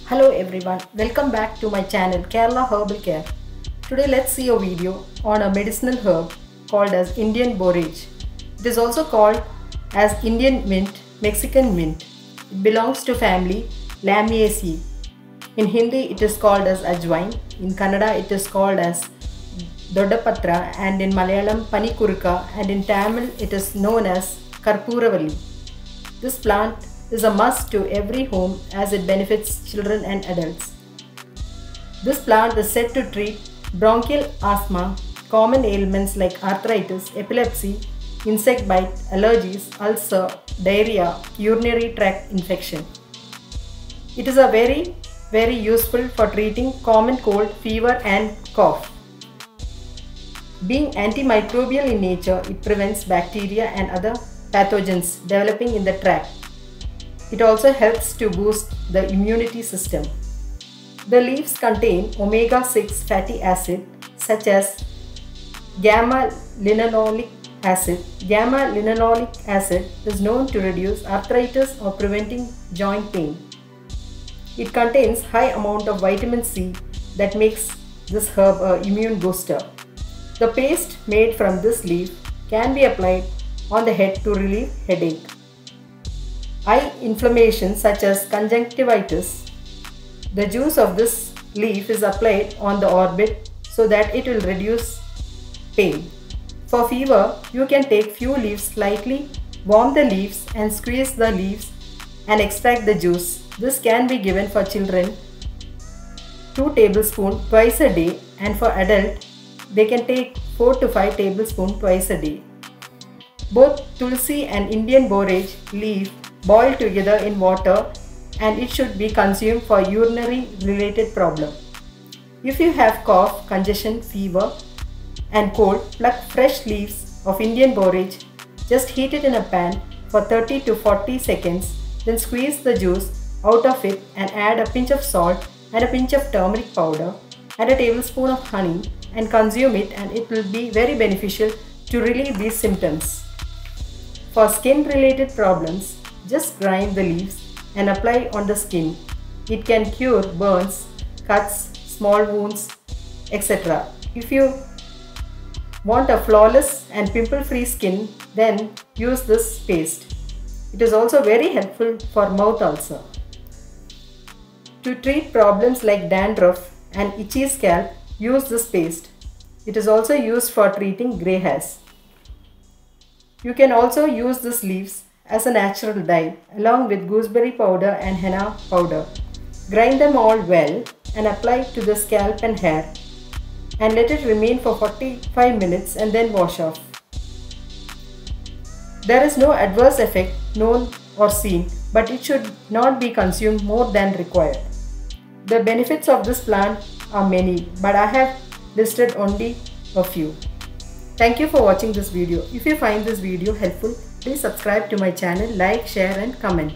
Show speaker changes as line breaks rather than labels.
Hello everyone, welcome back to my channel Kerala Herbal Care. Today let's see a video on a medicinal herb called as Indian borage. It is also called as Indian mint, Mexican mint. It belongs to family Lamiaceae. In Hindi it is called as ajwain, in Kannada it is called as Doddapatra, and in Malayalam Panikurka, and in Tamil it is known as Karpooravalli. This plant is a must to every home as it benefits children and adults. This plant is said to treat bronchial asthma, common ailments like arthritis, epilepsy, insect bite, allergies, ulcer, diarrhea, urinary tract infection. It is a very useful for treating common cold, fever and cough. Being antimicrobial in nature, it prevents bacteria and other pathogens developing in the tract. It also helps to boost the immunity system. The leaves contain omega-6 fatty acid such as gamma-linolenic acid. Gamma-linolenic acid is known to reduce arthritis or preventing joint pain. It contains high amount of vitamin C that makes this herb an immune booster. The paste made from this leaf can be applied on the head to relieve headache. Eye inflammation such as conjunctivitis. The juice of this leaf is applied on the orbit so that it will reduce pain. For fever, you can take few leaves slightly, warm the leaves and squeeze the leaves and extract the juice. This can be given for children 2 tablespoons twice a day, and for adult they can take 4 to 5 tablespoons twice a day. Both tulsi and Indian borage leaf boil together in water, and it should be consumed for urinary related problem. If you have cough, congestion, fever and cold, pluck fresh leaves of Indian borage. Just heat it in a pan for 30 to 40 seconds, then squeeze the juice out of it and add a pinch of salt and a pinch of turmeric powder and a tablespoon of honey and consume it, and it will be very beneficial to relieve these symptoms. For skin related problems, just grind the leaves and apply on the skin. It can cure burns, cuts, small wounds, etc. If you want a flawless and pimple-free skin, then use this paste. It is also very helpful for mouth ulcer. To treat problems like dandruff and itchy scalp, use this paste. It is also used for treating grey hairs. You can also use these leaves as a natural dye along with gooseberry powder and henna powder. Grind them all well and apply to the scalp and hair, and let it remain for 45 minutes and then wash off. There is no adverse effect known or seen, but it should not be consumed more than required. The benefits of this plant are many, but I have listed only a few. Thank you for watching this video. If you find this video helpful, please subscribe to my channel, like, share and comment.